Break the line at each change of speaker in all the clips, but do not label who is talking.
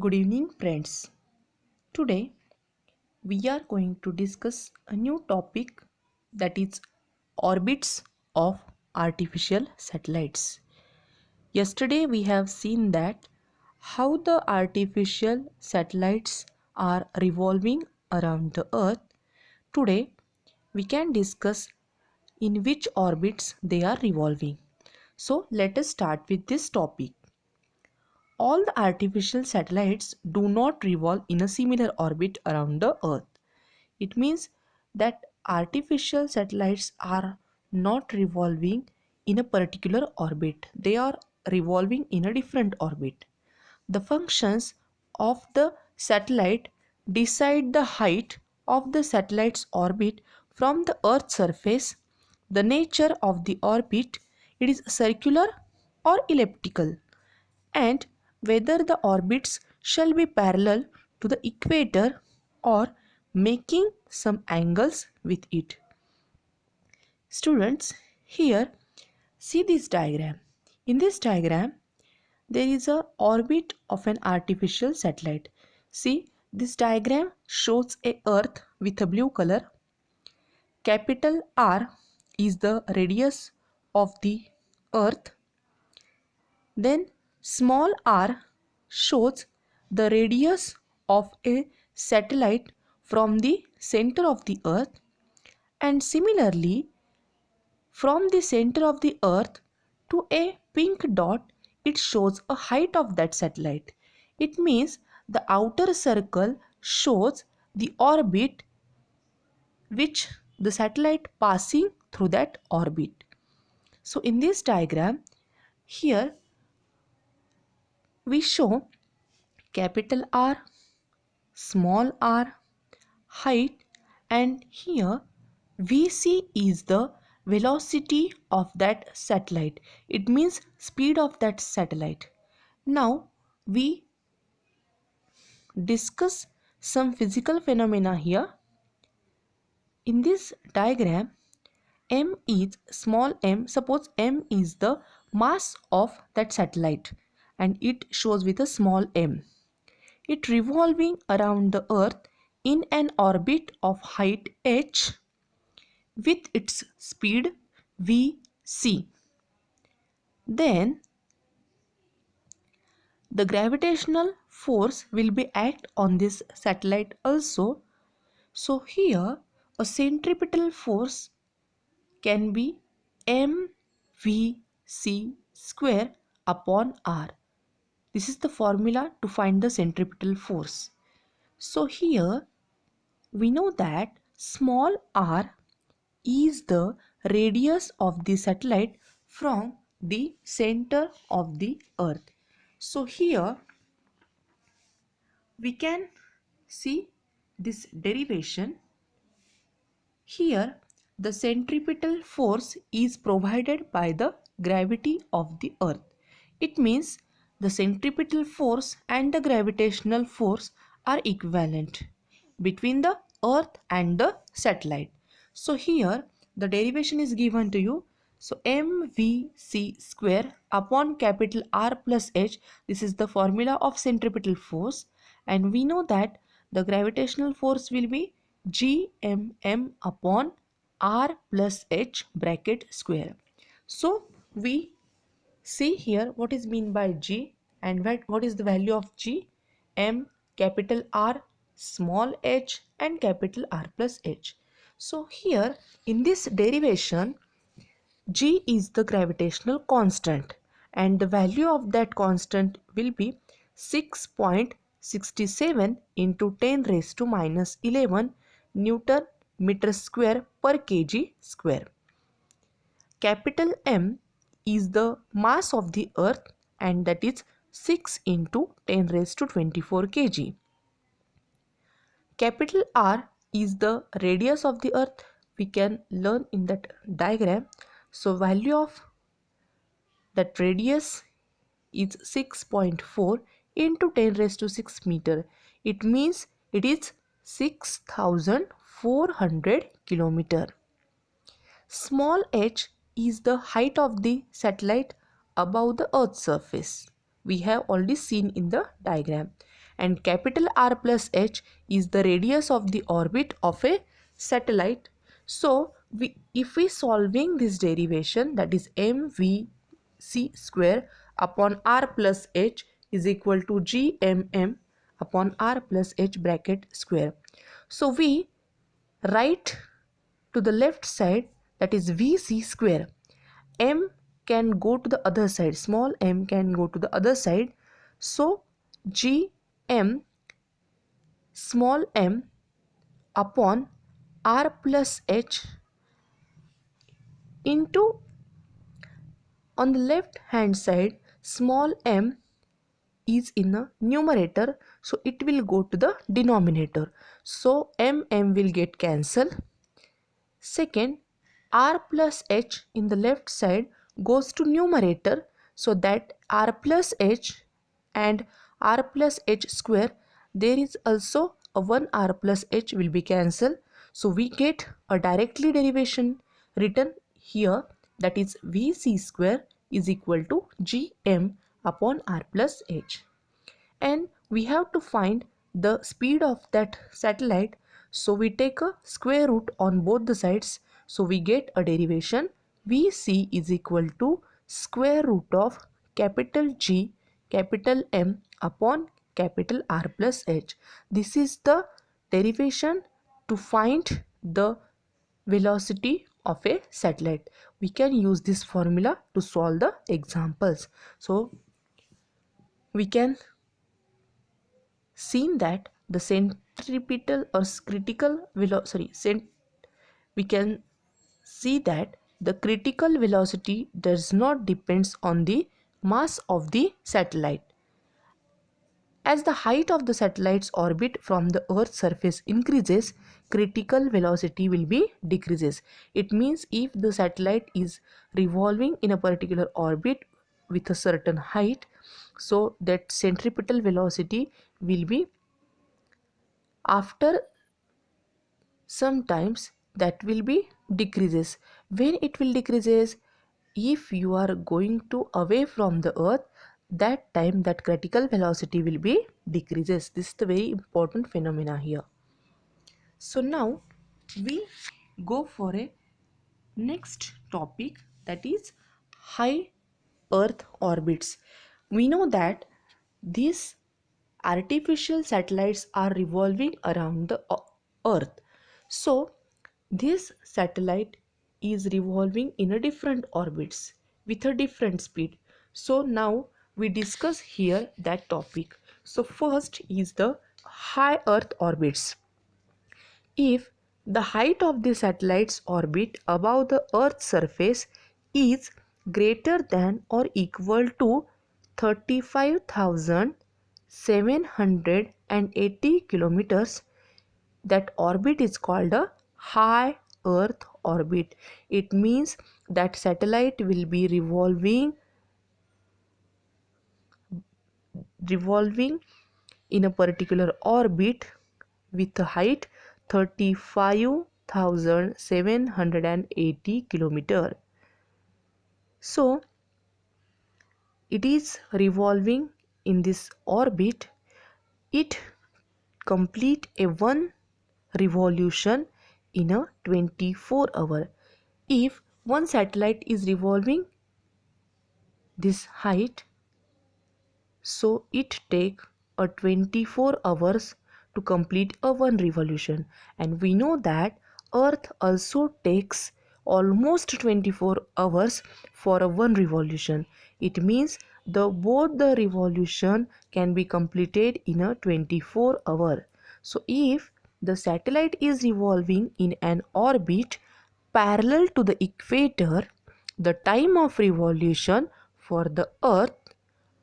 Good evening, friends. Today we are going to discuss a new topic, that is orbits of artificial satellites. Yesterday we have seen that how the artificial satellites are revolving around the earth. Today we can discuss in which orbits they are revolving. So let us start with this topic. All the artificial satellites do not revolve in a similar orbit around the earth. It means that artificial satellites are not revolving in a particular orbit. They are revolving in a different orbit. The functions of the satellite decide the height of the satellite's orbit from the Earth's surface, the nature of the orbit, it is circular or elliptical, and whether the orbits shall be parallel to the equator or making some angles with it. Students, here see this diagram. In this diagram, there is a orbit of an artificial satellite. See, this diagram shows a earth with a blue color. Capital R is the radius of the earth. Then small r shows the radius of a satellite from the center of the earth, and similarly from the center of the earth to a pink dot, it shows a height of that satellite. It means the outer circle shows the orbit which the satellite passing through that orbit. So in this diagram, here we show capital R, small r, height, and here Vc is the velocity of that satellite. It means speed of that satellite. Now we discuss some physical phenomena here. In this diagram, m is small m. Suppose m is the mass of that satellite and it shows with a small m. It revolving around the earth in an orbit of height h with its speed vc. Then the gravitational force will be act on this satellite also. So here a centripetal force can be mvc square upon r. This is the formula to find the centripetal force. So here we know that small r is the radius of the satellite from the center of the earth. So here we can see this derivation. Here the centripetal force is provided by the gravity of the earth. It means the centripetal force and the gravitational force are equivalent between the earth and the satellite. So here the derivation is given to you. So mvc square upon capital R plus h, this is the formula of centripetal force, and we know that the gravitational force will be gmm upon R plus h bracket square. So we see here what is mean by g and what is the value of g. M, capital R, small h, and capital R plus h. So here in this derivation, g is the gravitational constant and the value of that constant will be 6.67 into 10 raised to minus 11 Newton meter square per kg square. Capital M is the mass of the earth and that is 6 into 10 raised to 24 kg. Capital R is the radius of the earth. We can learn in that diagram. So value of that radius is 6.4 into 10 raised to 6 meter. It means it is 6400 kilometer. Small h is the height of the satellite above the earth's surface. we have already seen in the diagram. And capital R plus h is the radius of the orbit of a satellite. So if we solving this derivation, that is mvc square upon r plus h is equal to gmm upon r plus h bracket square. So we write to the left side, that is vc square. M can go to the other side, small m can go to the other side, so gm small m upon r plus h into, on the left hand side, small m is in the numerator, so it will go to the denominator, so m will get cancelled. Second, r plus h in the left side goes to numerator, so that r plus h and r plus h square, there is also a 1 r plus h will be cancelled. So we get a directly derivation written here, that is vc square is equal to gm upon r plus h. And we have to find the speed of that satellite, so we take a square root on both the sides, so we get a derivation vc is equal to square root of capital G capital M upon capital R plus h. This is the derivation to find the velocity of a satellite. We can use this formula to solve the examples. So we can seen that the centripetal or critical velocity, we can see that the critical velocity does not depends on the mass of the satellite. As the height of the satellite's orbit from the Earth's surface increases, critical velocity will be decreases. It means if the satellite is revolving in a particular orbit with a certain height, so that centripetal velocity will be, after sometimes, that will be decreases. When it will decreases, if you are going to away from the earth, that time that critical velocity will be decreases. This is the very important phenomena here. So now we go for a next topic, that is high earth orbits. We know that these artificial satellites are revolving around the earth. So this satellite is revolving in a different orbits with a different speed. So now we discuss here that topic. So first is the high earth orbits. If the height of the satellite's orbit above the earth's surface is greater than or equal to 35,780 kilometers, that orbit is called a high earth orbit. It means that satellite will be revolving in a particular orbit with a height 35,780 kilometer. So it is revolving in this orbit. It complete a one revolution in a 24 hour. If one satellite is revolving this height, so it take a 24 hours to complete a one revolution, and we know that earth also takes almost 24 hours for a one revolution. It means both the revolution can be completed in a 24 hour. So if the satellite is revolving in an orbit parallel to the equator, the time of revolution for the earth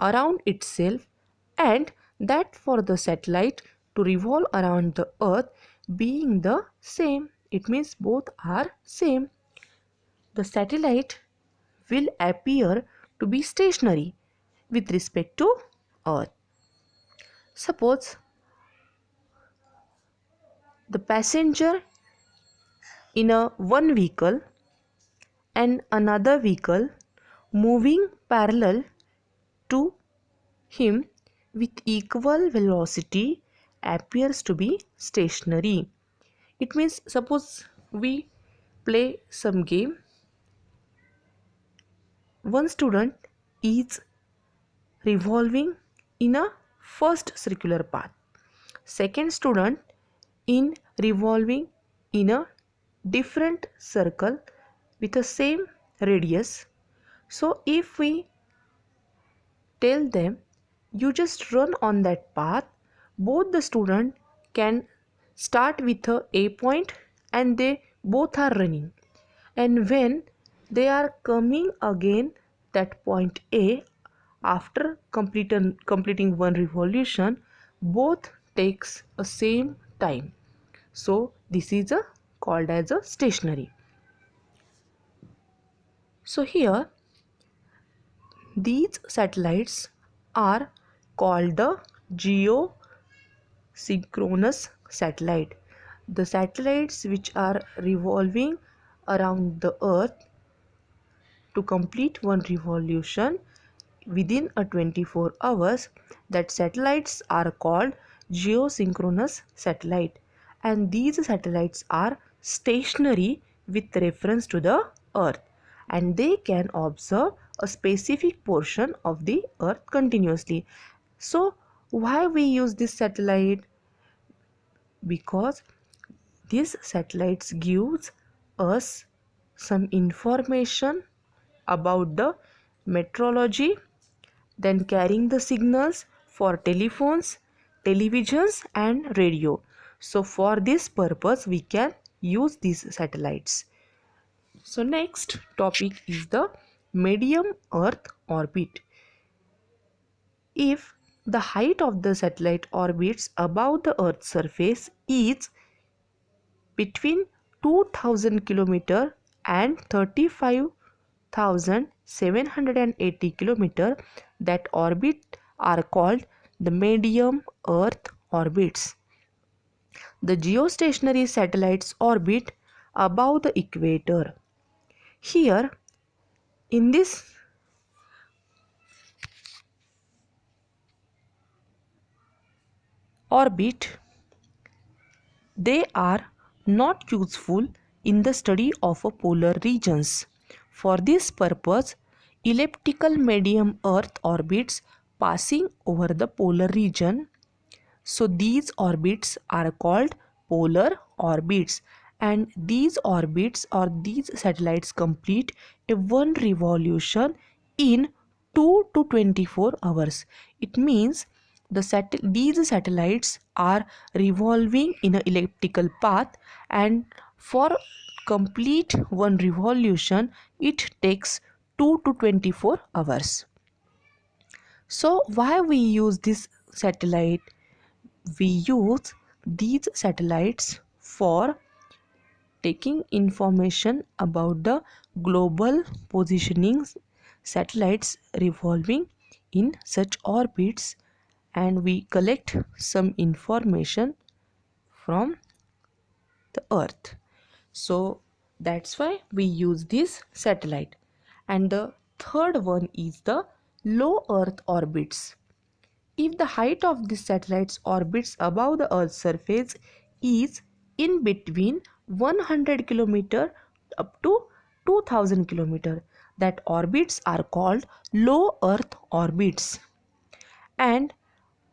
around itself, and that for the satellite to revolve around the earth being the same. It means both are same. The satellite will appear to be stationary with respect to earth. Suppose the passenger in a one vehicle and another vehicle moving parallel to him with equal velocity appears to be stationary. It means suppose we play some game. One student is revolving in a first circular path. Second student in revolving in a different circle with the same radius. So if we tell them you just run on that path, both the student can start with a point and they both are running, and when they are coming again that point A after completing one revolution, both takes a same time. So this is a called as a stationary. So here these satellites are called the geosynchronous satellite. The satellites which are revolving around the earth to complete one revolution within a 24 hours, that satellites are called geosynchronous satellite, and these satellites are stationary with reference to the earth, and they can observe a specific portion of the earth continuously. So why we use this satellite? Because these satellites gives us some information about the meteorology, then carrying the signals for telephones, televisions and radio. So for this purpose we can use these satellites. So next topic is the medium earth orbit. If the height of the satellite orbits above the earth's surface is between 2000 km and 35,780 km, that orbit are called the medium earth orbits. The geostationary satellites orbit above the equator. Here in this orbit, they are not useful in the study of polar regions. For this purpose, elliptical medium earth orbits passing over the polar region. So these orbits are called polar orbits, and these orbits or these satellites complete a one revolution in 2 to 24 hours. It means these satellites are revolving in an elliptical path, and for complete one revolution it takes 2 to 24 hours. So why we use this satellite? We use these satellites for taking information about the global positioning. Satellites revolving in such orbits, and we collect some information from the earth. So that's why we use this satellite. And the third one is the low earth orbits. If the height of the satellite's orbits above the earth's surface is in between 100 km up to 2000 km, that orbits are called low earth orbits. And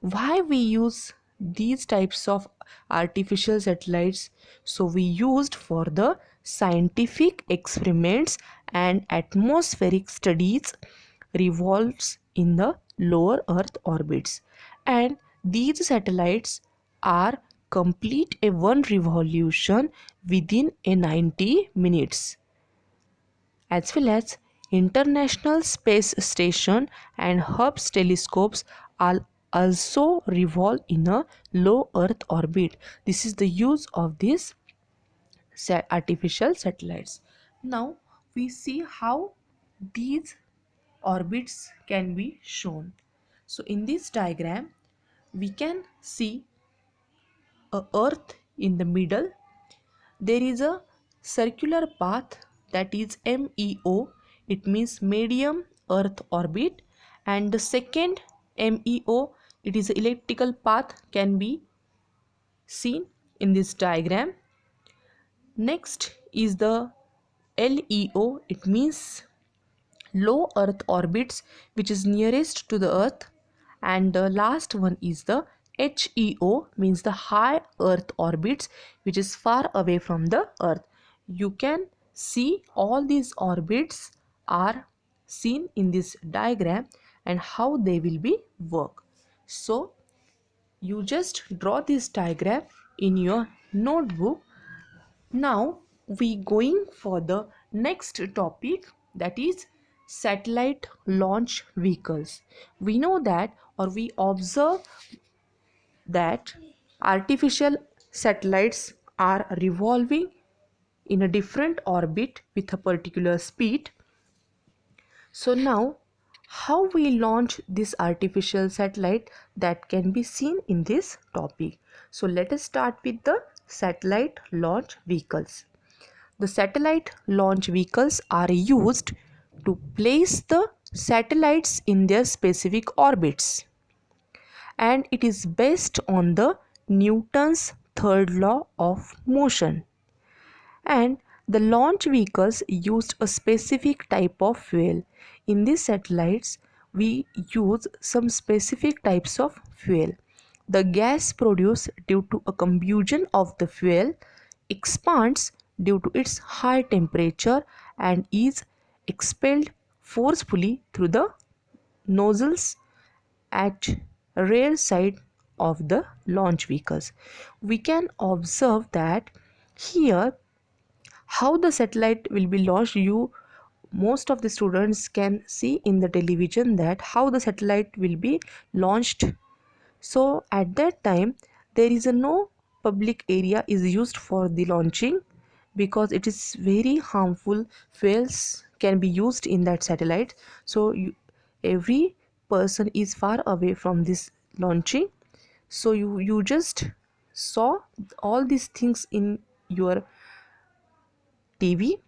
why we use these types of artificial satellites? So we used for the scientific experiments and atmospheric studies revolves in the lower earth orbits, and these satellites are complete a one revolution within a 90 minutes, as well as International Space Station and Hubble telescopes are also revolve in a low earth orbit. This is the use of these artificial satellites. Now we see how these orbits can be shown. So in this diagram we can see a earth in the middle. There is a circular path, that is MEO, it means medium earth orbit, and the second MEO, it is elliptical path, can be seen in this diagram. Next is the LEO, it means low earth orbits, which is nearest to the earth. And the last one is the HEO, means the high earth orbits, which is far away from the earth. You can see all these orbits are seen in this diagram and how they will be work. So you just draw this diagram in your notebook. Now we going for the next topic, that is satellite launch vehicles. We know that, or we observe that artificial satellites are revolving in a different orbit with a particular speed. So now how we launch this artificial satellite, that can be seen in this topic. So let us start with the satellite launch vehicles. The satellite launch vehicles are used to place the satellites in their specific orbits, and it is based on the Newton's third law of motion. And the launch vehicles used a specific type of fuel. In these satellites, we use some specific types of fuel. The gas produced due to a combustion of the fuel expands due to its high temperature and is expelled forcefully through the nozzles at rear side of the launch vehicles. We can observe that here how the satellite will be launched. You most of the students can see in the television that how the satellite will be launched. So at that time there is a no public area is used for the launching, because it is very harmful fuels can be used in that satellite. So every person is far away from this launching. So you just saw all these things in your TV.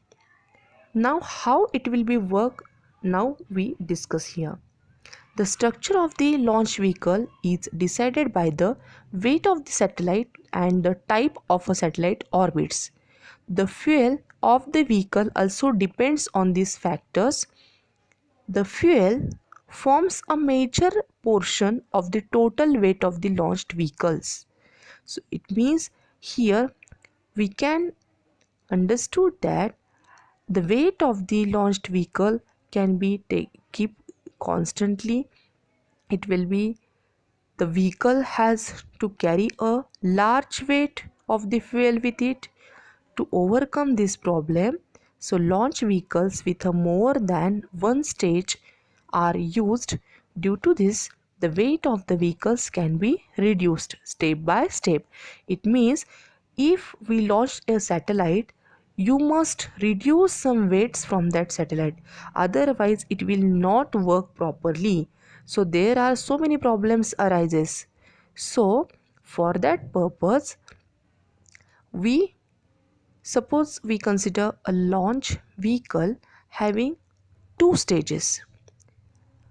Now how it will be work, now we discuss here. The structure of the launch vehicle is decided by the weight of the satellite and the type of a satellite orbits. The fuel of the vehicle also depends on these factors. The fuel forms a major portion of the total weight of the launched vehicles. So it means here we can understood that the weight of the launched vehicle can be keep constantly. It will be the vehicle has to carry a large weight of the fuel with it. To overcome this problem, so launch vehicles with a more than one stage are used. Due to this, the weight of the vehicles can be reduced step by step. It means if we launch a satellite, you must reduce some weights from that satellite, otherwise it will not work properly. So there are so many problems arises. So for that purpose, we suppose we consider a launch vehicle having two stages.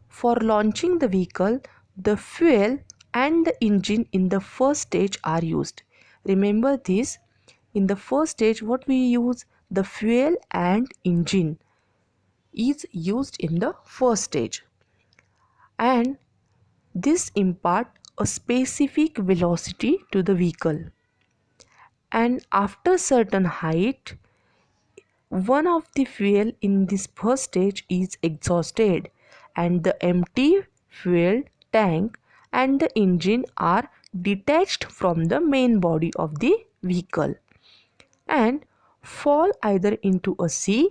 For launching the vehicle, the fuel and the engine in the first stage are used. Remember this, in the first stage what we use, the fuel and engine is used in the first stage, and this impart a specific velocity to the vehicle. And after certain height, one of the fuel in this first stage is exhausted, and the empty fuel tank and the engine are detached from the main body of the vehicle and fall either into a sea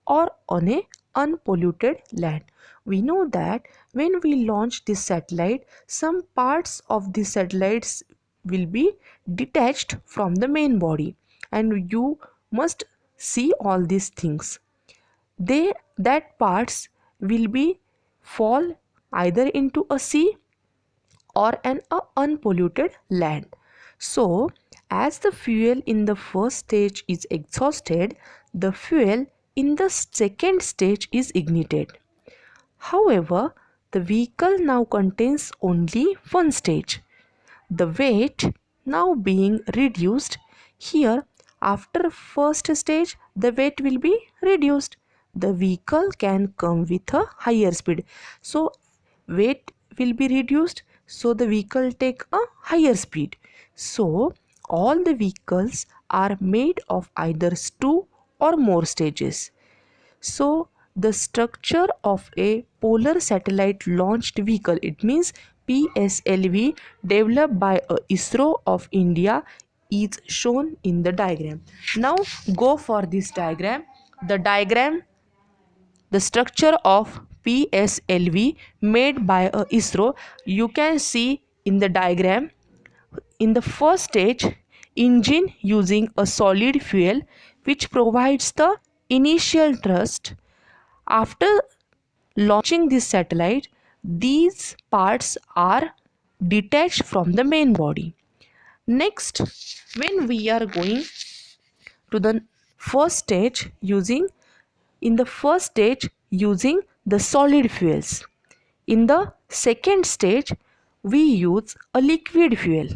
or on a unpolluted land. We know that when we launch this satellite, some parts of the satellites will be detached from the main body, and you must see all these things. They that parts will be fall either into a sea or an unpolluted land. So as the fuel in the first stage is exhausted, the fuel in the second stage is ignited. However, the vehicle now contains only one stage. The weight now being reduced. Here, after first stage, the weight will be reduced. The vehicle can come with a higher speed. So weight will be reduced, so the vehicle take a higher speed. So all the vehicles are made of either two or more stages. So the structure of a polar satellite launched vehicle, it means PSLV, developed by ISRO of India, is shown in the diagram. Now go for this diagram. The structure of PSLV made by ISRO, you can see in the diagram. In the first stage, engine using a solid fuel which provides the initial thrust. After launching this satellite, these parts are detached from the main body. Next, when we are going to the first stage using the solid fuels. In the second stage, we use a liquid fuel.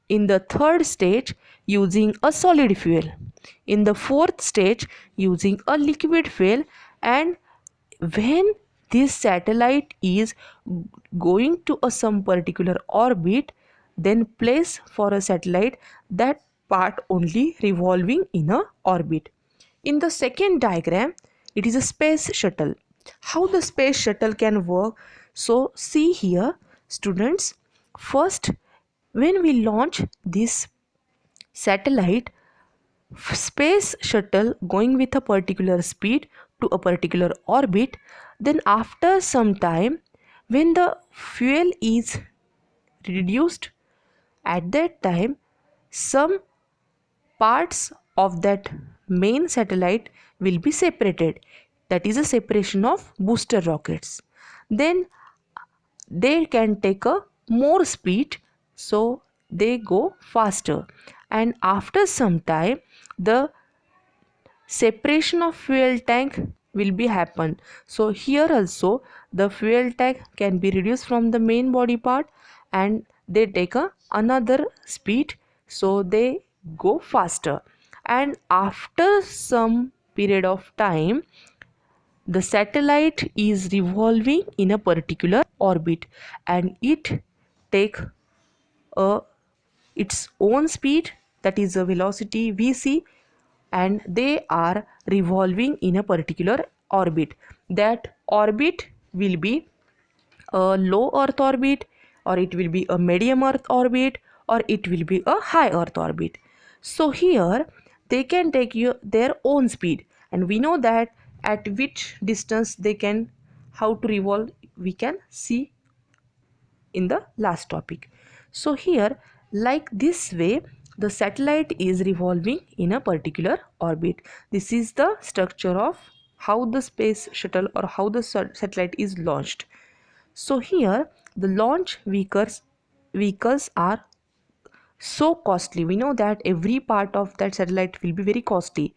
In the third stage, using a solid fuel. In the fourth stage, using a liquid fuel. And when this satellite is going to some particular orbit, then place for a satellite that part only revolving in a orbit. In the second diagram, it is a space shuttle. How the space shuttle can work? So see here, students. First, when we launch this satellite, space shuttle going with a particular speed to a particular orbit, then after some time, when the fuel is reduced, at that time some parts of that main satellite will be separated. That is a separation of booster rockets. Then they can take a more speed, so they go faster. And after some time, the separation of fuel tank will be happen. So here also the fuel tank can be reduced from the main body part, and they take another speed, so they go faster. And after some period of time, the satellite is revolving in a particular orbit, and it take its own speed, that is a velocity vc, and they are revolving in a particular orbit. That orbit will be a low earth orbit, or it will be a medium earth orbit, or it will be a high earth orbit. So here they can take their own speed, and we know that at which distance they can, how to revolve, we can see in the last topic. So here, like this way, the satellite is revolving in a particular orbit. This is the structure of how the space shuttle or how the satellite is launched. So here the launch vehicles are so costly. We know that every part of that satellite will be very costly,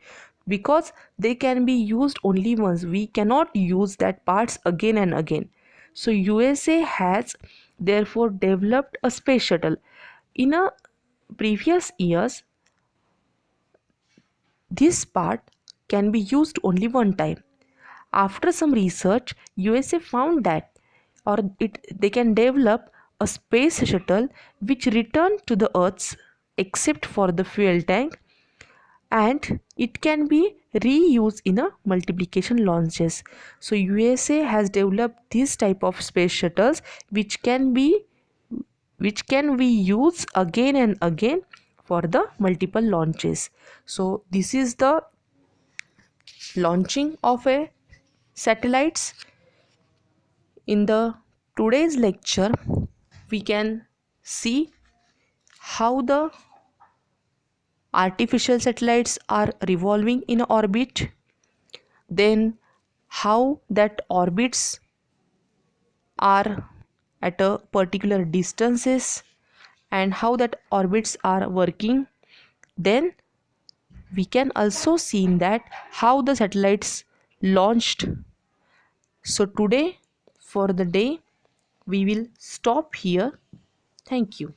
because they can be used only once. We cannot use that parts again and again. So USA has therefore developed a space shuttle. In a previous years, this part can be used only one time. After some research, USA found that they can develop a space shuttle which return to the Earth except for the fuel tank, and it can be reused in a multiplication launches. So USA has developed this type of space shuttles which can be used again and again for the multiple launches. So this is the launching of a satellites. In the today's lecture, we can see how the artificial satellites are revolving in orbit, then how that orbits are at a particular distances, and how that orbits are working. Then we can also see that how the satellites launched. So today, for the day, we will stop here. Thank you.